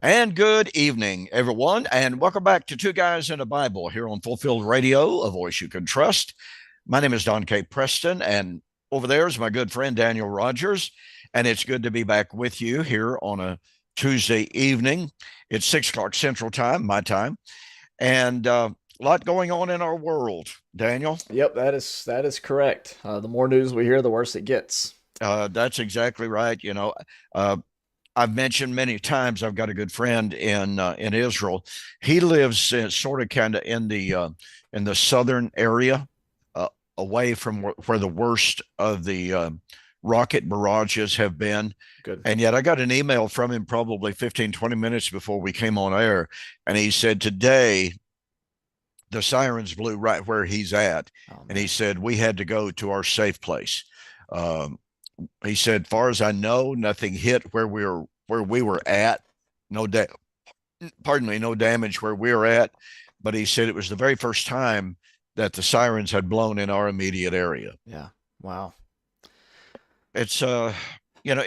And good evening, everyone, and welcome back to Two Guys in a Bible here on Fulfilled Radio, a voice you can trust. My name is Don K. Preston, and over there is my good friend Daniel Rogers, and it's good to be back with you here on a Tuesday evening. It's 6 o'clock Central Time, my time, and a lot going on in our world. Daniel, Yep, that is correct. The more news we hear, the worse it gets. that's exactly right. Uh, I've mentioned many times I've got a good friend in Israel. He lives sort of kind of in the southern area, uh, away from where the worst of the rocket barrages have been. Good. And yet I got an email from him probably 15, 20 minutes before we came on air. And he said, today the sirens blew right where he's at. Oh And he man. said, we had to go to our safe place. Um, he said, far as I know, nothing hit where we were at. No da- Pardon me, no damage where we were at. But he said it was the very first time that the sirens had blown in our immediate area. Yeah. Wow. It's you know,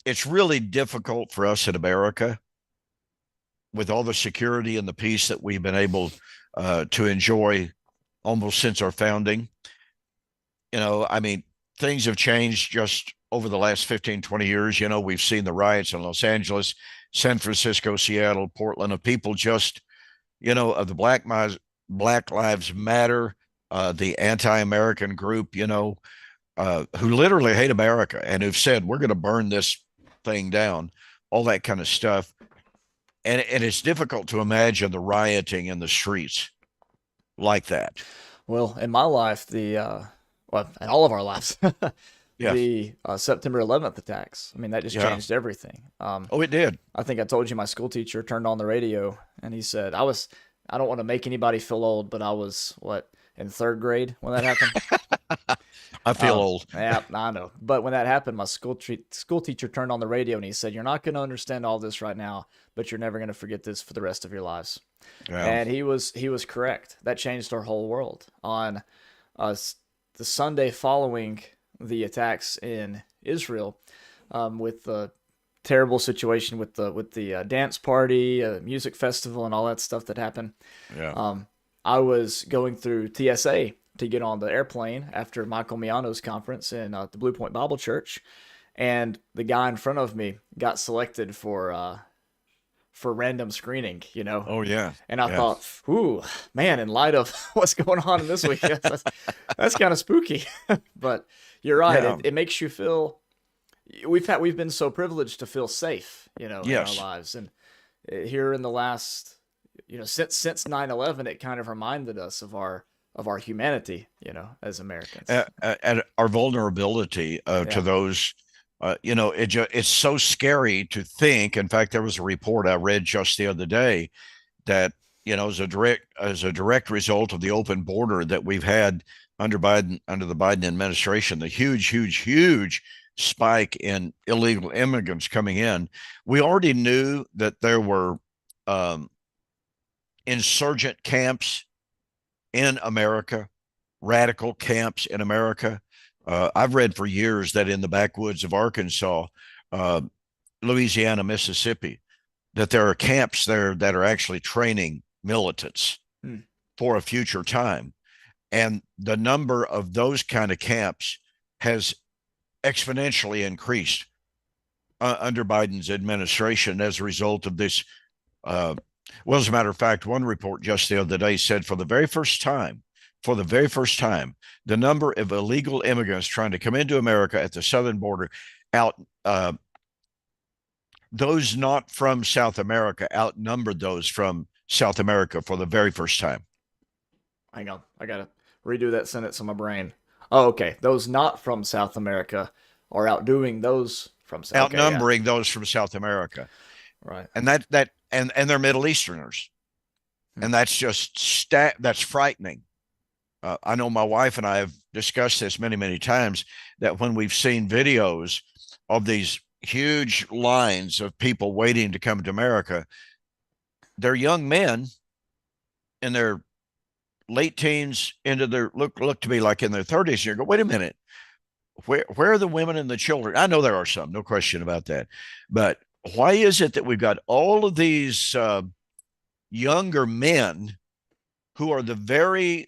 it's really difficult for us in America with all the security and the peace that we've been able to enjoy almost since our founding. I mean, things have changed just over the last 15, 20 years. We've seen the riots in Los Angeles, San Francisco, Seattle, Portland, of people just, of the Black Lives Matter, the anti-American group, who literally hate America and who've said, we're going to burn this thing down, all that kind of stuff. And it's difficult to imagine the rioting in the streets like that. Well, in my life, well, in all of our lives, Yeah. the September 11th attacks. I mean, that just Yeah. changed everything. Oh, it did. I think I told you my school teacher turned on the radio and he said, I don't want to make anybody feel old, but I was, what, in third grade when that happened? I feel old. Yeah, I know. But when that happened, my school teacher turned on the radio and he said, "You're not going to understand all this right now, but you're never going to forget this for the rest of your lives." Yeah. And he was correct. That changed our whole world. On uh, the Sunday following the attacks in Israel, with the terrible situation with the dance party, music festival, and all that stuff that happened. Yeah. Um, I was going through TSA to get on the airplane after Michael Miano's conference in the Blue Point Bible Church, and the guy in front of me got selected for random screening, Oh, yeah. And I Yeah. thought, ooh, man, in light of what's going on in this week, that's kind of spooky. But you're right; Yeah. it makes you feel we've been so privileged to feel safe, in our Yes. lives, and here in the last, since 9/11, it kind of reminded us of our humanity, as Americans. And our vulnerability to Yeah. those, it's so scary to think. In fact, there was a report I read just the other day that, as a direct result of the open border that we've had under the Biden administration, the huge, huge, huge spike in illegal immigrants coming in. We already knew that there were um, insurgent camps in America, radical camps in America. I've read for years that in the backwoods of Arkansas, uh, Louisiana, Mississippi, that there are camps there that are actually training militants Hmm. for a future time. And the number of those kind of camps has exponentially increased under Biden's administration as a result of this. Uh, well, as a matter of fact, one report just the other day said for the very first time, the number of illegal immigrants trying to come into America at the southern border out those not from South America outnumbered those from South America for the very first time. Hang on, I gotta redo that sentence in my brain. Oh, okay. Those not from South America are outdoing those from South. Okay, yeah, Outnumbering those from South America. right. And they're Middle Easterners. Hmm. And that's frightening. I know my wife and I have discussed this many, many times that when we've seen videos of these huge lines of people waiting to come to America, they're young men in their late teens into their look to be like in their 30s. And you go, wait a minute, where are the women and the children? I know there are some, no question about that, but why is it that we've got all of these younger men who are the very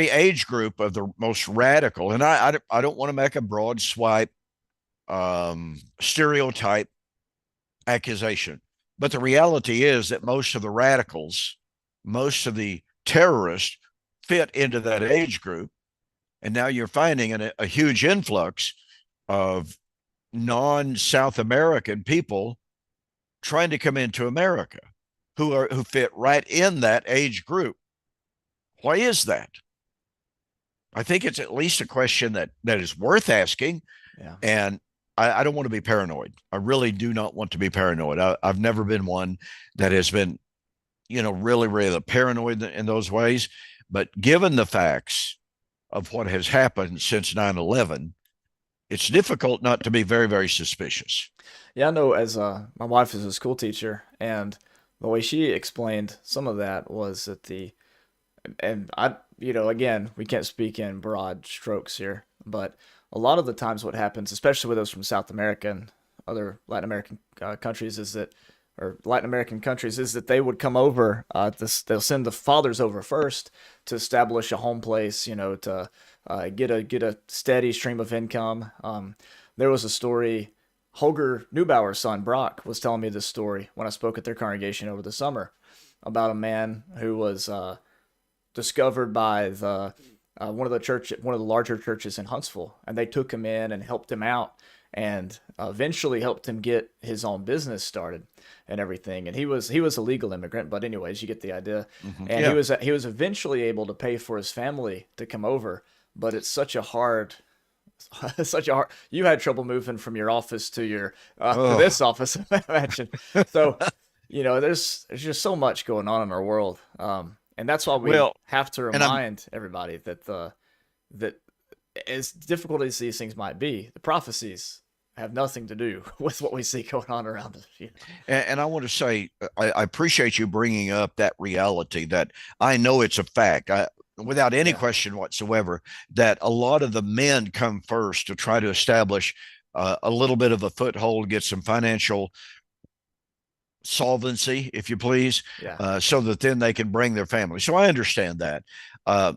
age group of the most radical? And I don't want to make a broad swipe stereotype accusation, but the reality is that most of the radicals, most of the terrorists fit into that age group. And now you're finding a huge influx of non-South American people trying to come into America who fit right in that age group. Why is that? I think it's at least a question that is worth asking. Yeah. And I don't want to be paranoid. I really do not want to be paranoid. I've never been one that has been, really, really paranoid in those ways. But given the facts of what has happened since 9/11, it's difficult not to be very, very suspicious. Yeah, I know as my wife is a school teacher, and the way she explained some of that was that and again, we can't speak in broad strokes here, but a lot of the times what happens, especially with those from South America and other Latin American countries, or Latin American countries, is that they would come over. They'll send the fathers over first to establish a home place, to get a steady stream of income. There was a story. Holger Neubauer's son Brock was telling me this story when I spoke at their congregation over the summer about a man who was discovered by the one of the larger churches in Huntsville, and they took him in and helped him out, and eventually helped him get his own business started and everything. And he was a legal immigrant, but anyways, you get the idea. And Yeah. he was eventually able to pay for his family to come over, but it's such a hard. Such a hard. You had trouble moving from your office to your to Oh, this office, I imagine. So, there's just so much going on in our world. And that's why we well, have to and I'm remind everybody that as difficult as these things might be, the prophecies have nothing to do with what we see going on around us. and I want to say I appreciate you bringing up that reality that I know it's a fact. Without any Yeah, question whatsoever, that a lot of the men come first to try to establish a little bit of a foothold, get some financial solvency, if you please, yeah, so that then they can bring their family. So I understand that. Uh,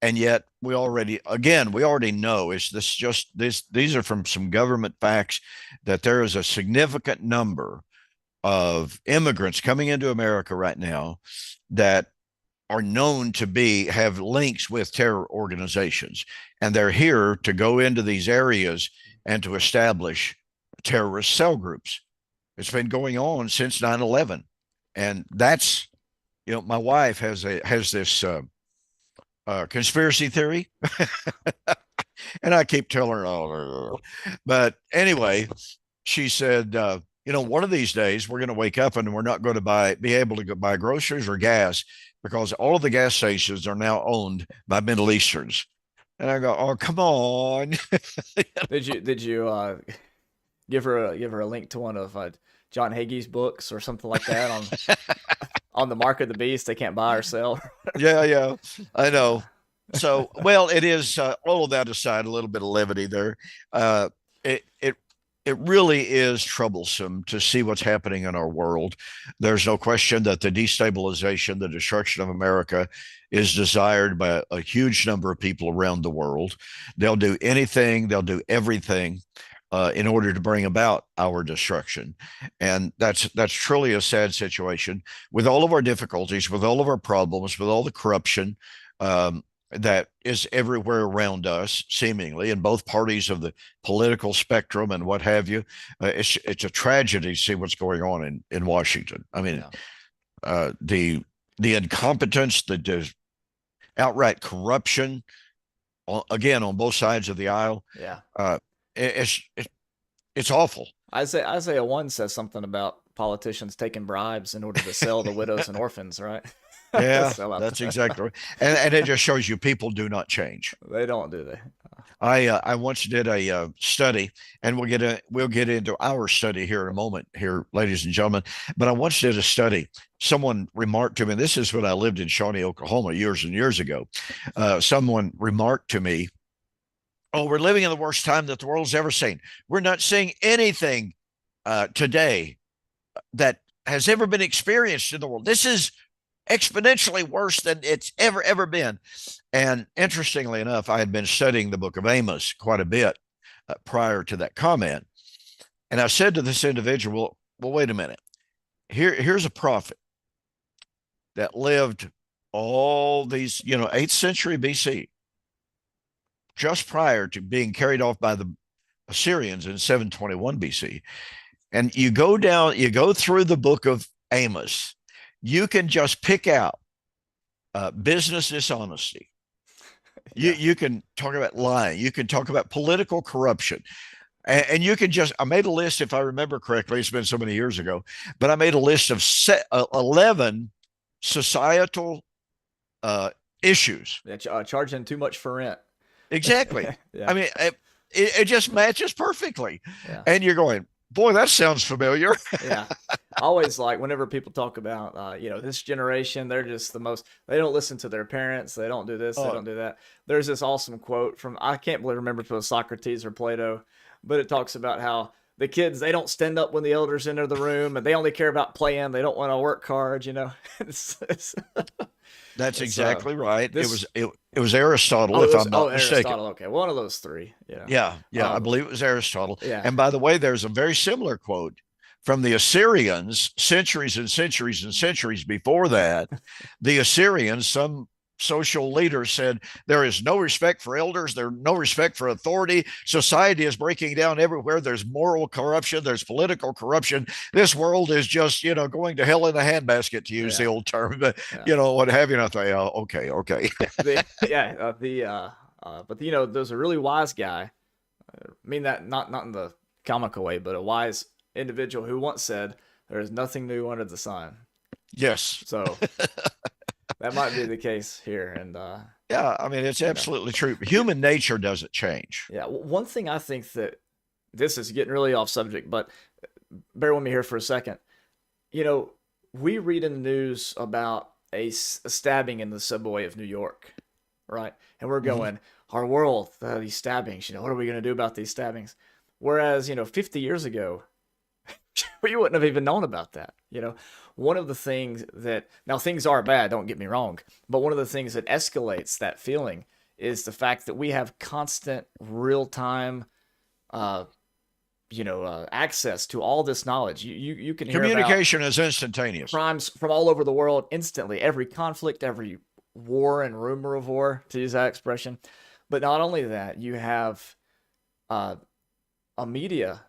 and yet we already know is this just this these are from some government facts that there is a significant number of immigrants coming into America right now that are known to have links with terror organizations, and they're here to go into these areas and to establish terrorist cell groups. It's been going on since 9/11, and that's my wife has this conspiracy theory, and I keep telling her, oh, but anyway, she said, one of these days we're going to wake up and we're not going to be able to go buy groceries or gas because all of the gas stations are now owned by Middle Easterns. And I go, oh, come on. did you give her a link to one of John Hagee's books or something like that on the mark of the beast? They can't buy or sell. Yeah, yeah, I Yeah, know. So, well, it is all of that aside, a little bit of levity there. Uh, it really is troublesome to see what's happening in our world. There's no question that the destabilization, the destruction of America is desired by a huge number of people around the world. They'll do anything, they'll do everything in order to bring about our destruction. And that's truly a sad situation with all of our difficulties, with all of our problems, with all the corruption. That is everywhere around us, seemingly in both parties of the political spectrum and what have you. It's a tragedy to see what's going on in Washington. I mean, yeah, the incompetence, the outright corruption, again on both sides of the aisle. yeah. Uh, it's awful. Isaiah 1 says something about politicians taking bribes in order to sell the widows and orphans, right? Yeah, Sell out that's exactly right. And it just shows you people do not change. they don't, do they? I once did a study, and we'll get into our study here in a moment, here, ladies and gentlemen. But I once did a study. Someone remarked to me, this is when I lived in Shawnee, Oklahoma, years and years ago. Someone remarked to me, "Oh, we're living in the worst time that the world's ever seen. We're not seeing anything today that has ever been experienced in the world. This is exponentially worse than it's ever been. And interestingly enough, I had been studying the book of Amos quite a bit prior to that comment. And I said to this individual, well, wait a minute. Here's a prophet that lived all these, 8th century BC, just prior to being carried off by the Assyrians in 721 BC. And you go through the book of Amos, you can just pick out business dishonesty. Yeah. You can talk about lying. You can talk about political corruption. And you can I made a list, if I remember correctly, it's been so many years ago, but I made a list of 11 societal issues. Yeah, charging too much for rent. Exactly. Yeah. I mean, it just matches perfectly. Yeah. And you're going, boy, that sounds familiar. Yeah. I always like whenever people talk about, this generation, they're just they don't listen to their parents. They don't do this. They don't do that. There's this awesome quote from, I can't remember if it was Socrates or Plato, but it talks about how the kids, they don't stand up when the elders enter the room and they only care about playing. They don't want to work hard, That's exactly right. This, it was Aristotle, if I'm not mistaken. Aristotle. Okay, one of those three. Yeah, I believe it was Aristotle. Yeah. And by the way, there's a very similar quote from the Assyrians centuries and centuries and centuries before that. The Assyrians, some social leaders said, there is no respect for elders, there's no respect for authority, society is breaking down everywhere, there's moral corruption, there's political corruption, this world is just going to hell in a handbasket, to use the old term, but what have you. And I thought, okay. But there's a really wise guy, I mean that not in the comical way, but a wise individual who once said, there is nothing new under the sun. Yes. So that might be the case here. And yeah, I mean, it's absolutely true. Human nature doesn't change. Yeah. One thing I think that, this is getting really off subject, but bear with me here for a second. We read in the news about a stabbing in the subway of New York, right? And we're going, our world, these stabbings, what are we going to do about these stabbings? Whereas, 50 years ago, we wouldn't have even known about that. One of the things that, now things are bad, don't get me wrong, but one of the things that escalates that feeling is the fact that we have constant real-time, access to all this knowledge. You can hear communication is instantaneous. Crimes from all over the world instantly. Every conflict, every war and rumor of war, to use that expression. But not only that, you have a media,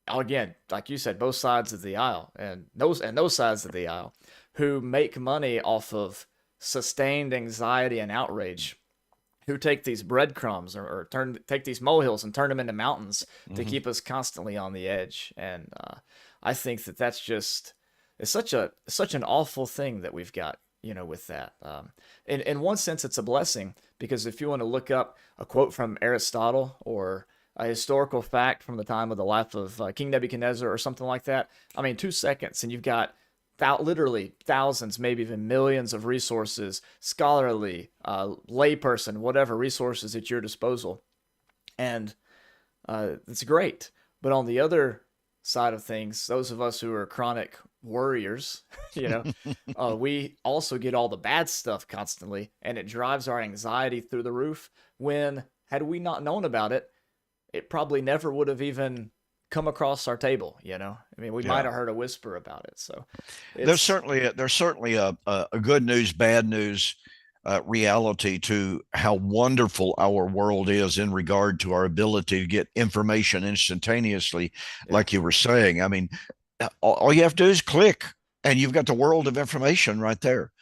again, like you said, both sides of the aisle and those sides of the aisle, who make money off of sustained anxiety and outrage, who take these breadcrumbs or take these molehills and turn them into mountains to keep us constantly on the edge. And I think that's just, it's such an awful thing that we've got, with that. In one sense, it's a blessing, because if you want to look up a quote from Aristotle or a historical fact from the time of the life of King Nebuchadnezzar or something like that, 2 seconds, and you've got literally thousands, maybe even millions of resources, scholarly, layperson, whatever resources at your disposal. And it's great. But on the other side of things, those of us who are chronic worriers, we also get all the bad stuff constantly, and it drives our anxiety through the roof, when, had we not known about it, it probably never would have even come across our table. We might have heard a whisper about it. So there's certainly a good news, bad news reality to how wonderful our world is in regard to our ability to get information instantaneously, like you were saying. I mean, all you have to do is click, and you've got the world of information right there.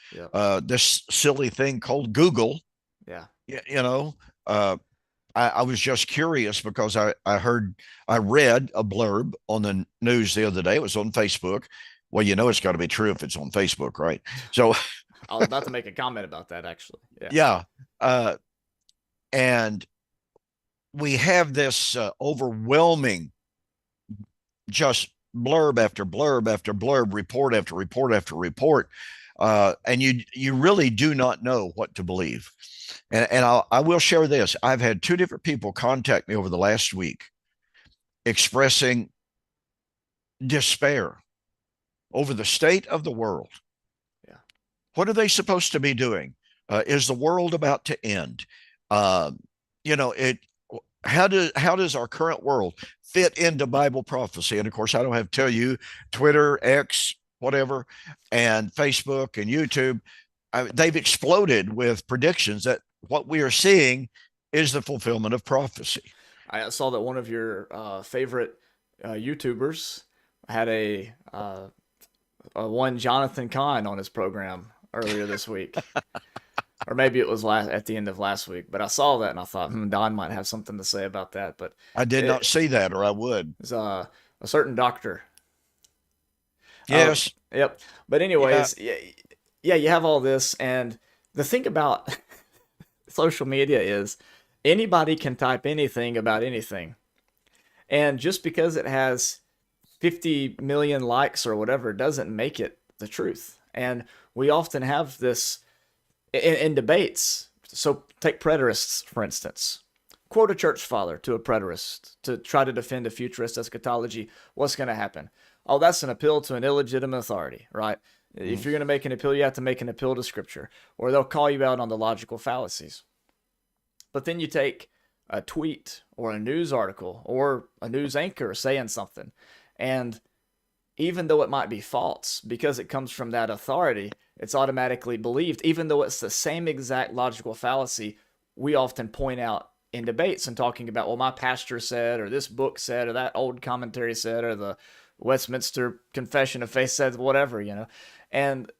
This silly thing called Google. I was just curious because I read a blurb on the news the other day. It was on Facebook. Well, it's got to be true if it's on Facebook, right? So I was about to make a comment about that, actually. And we have this overwhelming, just blurb after blurb after blurb, report after report after report. And you really do not know what to believe. And I will share this. I've had 2 different people contact me over the last week expressing despair over the state of the world. Yeah. What are they supposed to be doing? Is the world about to end? Uh, you know, it. How does our current world fit into Bible prophecy? And of course, I don't have to tell you, Twitter, X, whatever, and Facebook and YouTube, they've exploded with predictions that what we are seeing is the fulfillment of prophecy. I saw that one of your favorite YouTubers had a one Jonathan Kahn on his program earlier this week, or maybe it was at the end of last week. But I saw that and I thought, Don might have something to say about that. But I did not it see that, or I would. is a certain doctor. Uh, Yes. yep. But Yeah. anyways, yeah, yeah, you have all this, and the thing about social media is anybody can type anything about anything. And just because it has 50 million likes or whatever doesn't make it the truth. And we often have this in debates. So take preterists, for instance. Quote a church father to a preterist to try to defend a futurist eschatology. What's going to happen? Oh, that's an appeal to an illegitimate authority, right? If you're going to make an appeal, you have to make an appeal to Scripture, or they'll call you out on the logical fallacies. But then you take a tweet or a news article or a news anchor saying something, and even though it might be false, because it comes from that authority, it's automatically believed, even though it's the same exact logical fallacy we often point out in debates and talking about, well, my pastor said, or this book said, or that old commentary said, or the Westminster Confession of Faith said, whatever, And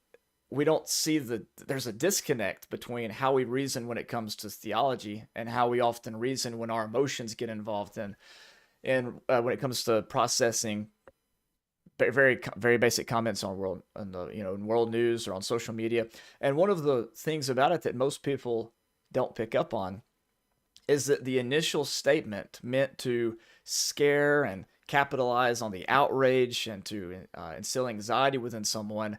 we don't see there's a disconnect between how we reason when it comes to theology and how we often reason when our emotions get involved in, and when it comes to processing very basic comments on world on the in world news or on social media. And one of the things about it that most people don't pick up on is that the initial statement meant to scare and capitalize on the outrage and to instill anxiety within someone,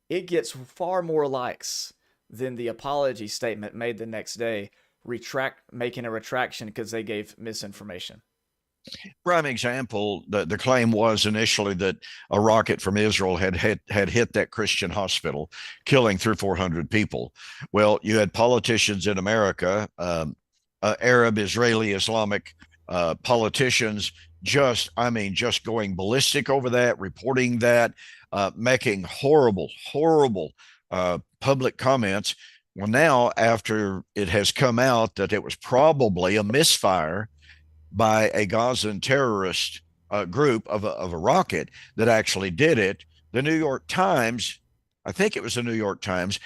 it gets far more likes than the apology statement made the next day, making a retraction because they gave misinformation. Prime example, the claim was initially that a rocket from Israel had hit that Christian hospital, killing 300 or 400 people. Well, you had politicians in America, Arab, Israeli, Islamic politicians, just going ballistic over that, reporting that, making horrible public comments. Well, now after it has come out that it was probably a misfire by a Gazan terrorist group of a rocket that actually did it. The New York Times, I think it was the New York Times,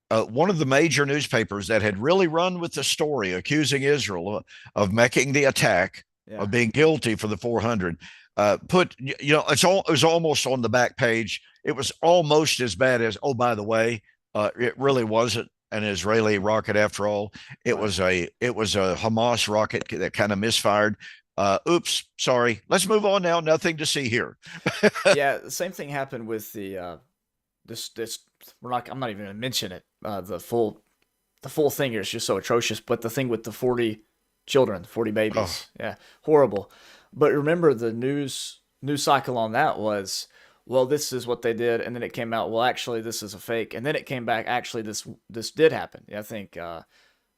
one of the major newspapers that had really run with the story accusing Israel of making the attack, Yeah. of being guilty for the 400, it was almost on the back page. It was almost as bad as, oh, by the way, it really wasn't an Israeli rocket after all. It Right. was a Hamas rocket that kind of misfired. Oops, sorry. Let's move on now. Nothing to see here. Yeah, the same thing happened with the this I'm not even gonna mention it. The full thing here is just so atrocious. But the thing with the 40 children, 40 Oh, babies, yeah, horrible. But remember, the news cycle on that was, well, this is what they did, and then it came out, well, actually, this is a fake, and then it came back, actually, this did happen. Yeah,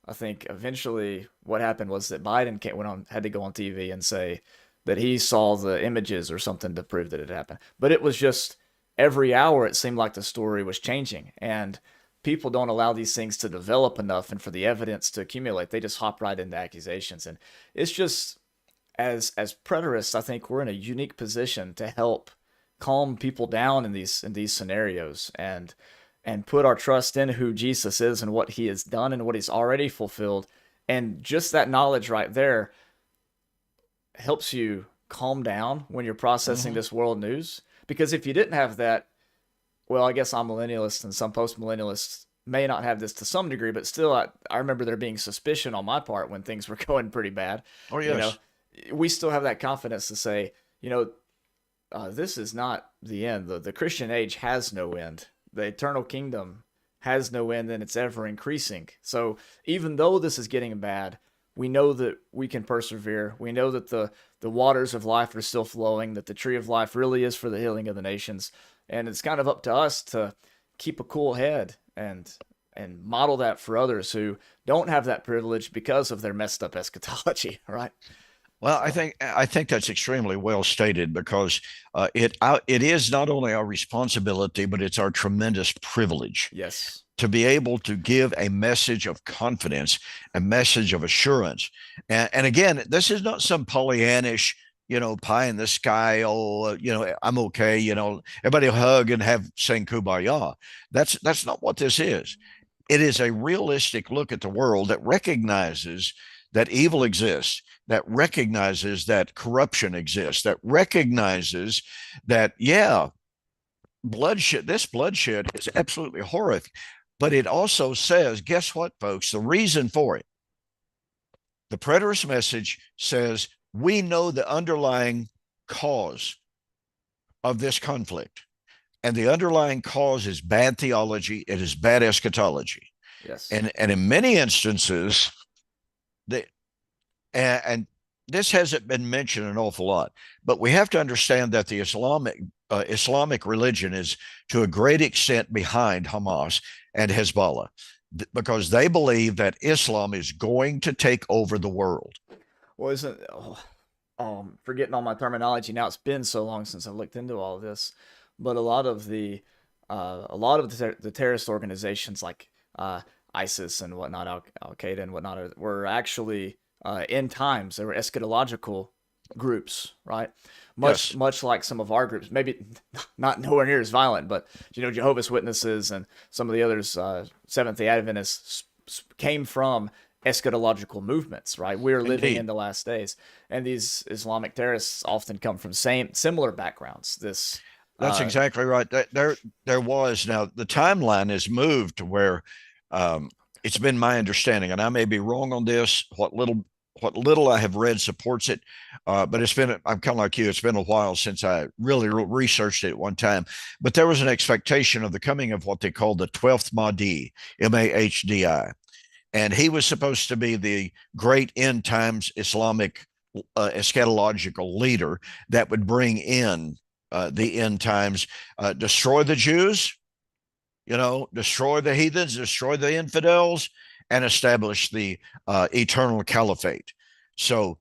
I think eventually what happened was that Biden had to go on TV and say that he saw the images or something to prove that it happened. But it was just every hour it seemed like the story was changing, and people don't allow these things to develop enough and for the evidence to accumulate. They just hop right into accusations, and it's just, as preterists, I think we're in a unique position to help calm people down in these scenarios, and put our trust in who Jesus is and what he has done and what he's already fulfilled. And just that knowledge right there helps you calm down when you're processing mhm. this world news. Because if you didn't have that, well, I guess I'm millennialist and some post millennialists may not have this to some degree, but still, I remember there being suspicion on my part when things were going pretty bad. Oh, You know, yes. we still have that confidence to say, you know, this is not the end. The Christian age has no end. The eternal kingdom has no end, and it's ever increasing. So even though this is getting bad, we know that we can persevere. We know that the waters of life are still flowing, that the tree of life really is for the healing of the nations. And it's kind of up to us to keep a cool head and model that for others who don't have that privilege because of their messed up eschatology, right? Well, I So, think I think that's extremely well stated because it is not only our responsibility, but it's our tremendous privilege yes. to be able to give a message of confidence, a message of assurance. And again, this is not some Pollyannish, pie in the sky. Oh, I'm okay. Everybody hug and have sing kumbaya. That's not what this is. It is a realistic look at the world that recognizes that evil exists, that recognizes that corruption exists, that recognizes that, yeah, bloodshed is absolutely horrific. But it also says, guess what, folks? The reason for it, the preterist message says, we know the underlying cause of this conflict. And the underlying cause is bad theology, it is bad eschatology. Yes. And in many instances, the and this hasn't been mentioned an awful lot, but we have to understand that the Islamic religion is to a great extent behind Hamas and Hezbollah because they believe that Islam is going to take over the world. Well, isn't forgetting all my terminology now. It's been so long since I've looked into all of this, but a lot of the terrorist organizations like ISIS and whatnot, Al Qaeda and whatnot, were actually end times. They were eschatological groups, right? Much Yes, much like some of our groups, maybe not nowhere near as violent, but Jehovah's Witnesses and some of the others, Seventh Day Adventists came from eschatological movements, right? We're living in indeed. the last days, and these Islamic terrorists often come from similar backgrounds. This, That's uh, exactly right. There was now the timeline is moved to where um, it's been my understanding, and I may be wrong on this. What little I have read supports it, but I'm kind of like you. It's been a while since I really researched it at one time. But there was an expectation of the coming of what they called the 12th Mahdi, Mahdi, and he was supposed to be the great end times Islamic eschatological leader that would bring in the end times, destroy the Jews, destroy the heathens, destroy the infidels, and establish the eternal caliphate. So,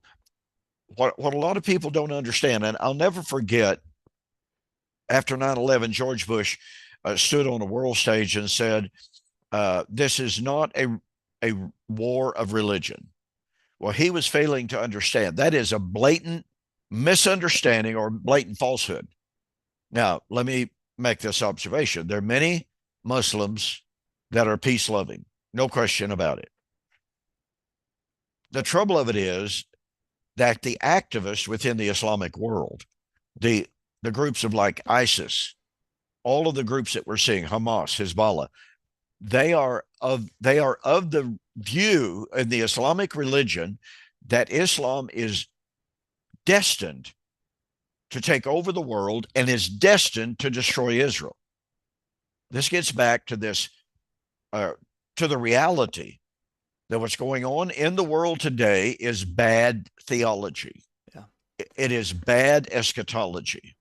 what a lot of people don't understand, and I'll never forget after 9/11, George Bush stood on a world stage and said, "This is not a war of religion." Well, he was failing to understand that is a blatant misunderstanding or blatant falsehood. Now, let me make this observation. There are many Muslims that are peace loving, no question about it. The trouble of it is that the activists within the Islamic world, the the groups of like ISIS, all of the groups that we're seeing, Hamas, Hezbollah, they are of the view in the Islamic religion that Islam is destined to take over the world and is destined to destroy Israel. This gets back to this, uh, to the reality that what's going on in the world today is bad theology. yeah. It is bad eschatology.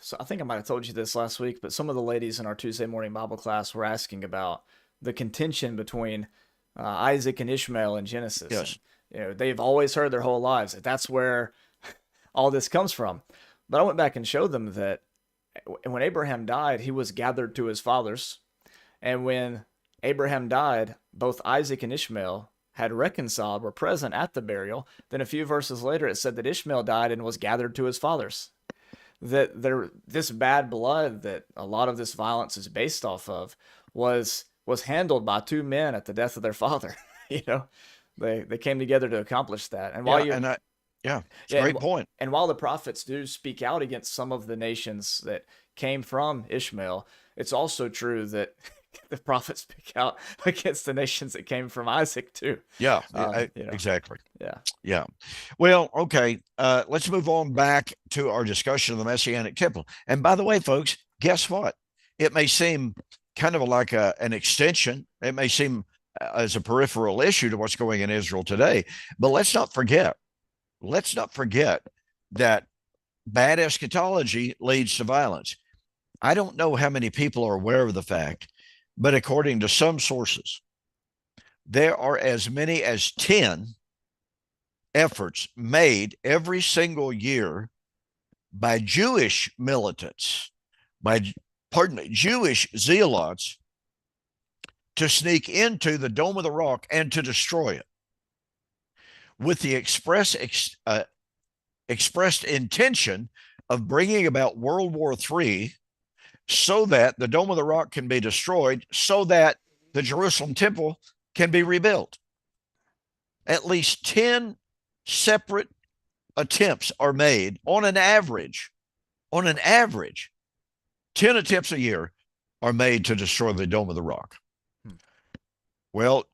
So I think I might have told you this last week, but some of the ladies in our Tuesday morning Bible class were asking about the contention between Isaac and Ishmael in Genesis, and Yes, they've always heard their whole lives that that's where all this comes from. But I went back and showed them that when Abraham died, he was gathered to his fathers, and when Abraham died, both Isaac and Ishmael had reconciled, were present at the burial. Then a few verses later, it said that Ishmael died and was gathered to his fathers. That this bad blood that a lot of this violence is based off of was handled by two men at the death of their father. you know, they came together to accomplish that. And yeah, yeah, it's a yeah, great point. and while the prophets do speak out against some of the nations that came from Ishmael, it's also true that the prophets speak out against the nations that came from Isaac too. Yeah, Um, you know, exactly. yeah, Yeah. Well, okay. Let's move on back to our discussion of the Messianic temple. And by the way, folks, guess what? It may seem kind of like an extension. It may seem as a peripheral issue to what's going in Israel today. But let's not forget that bad eschatology leads to violence. I don't know how many people are aware of the fact, but according to some sources, there are as many as 10 efforts made every single year by Jewish militants, by, pardon me, Jewish zealots to sneak into the Dome of the Rock and to destroy it with the expressed intention of bringing about World War III so that the Dome of the Rock can be destroyed, so that the Jerusalem temple can be rebuilt. At least 10 separate attempts are made on an average, 10 attempts a year are made to destroy the Dome of the Rock. Well,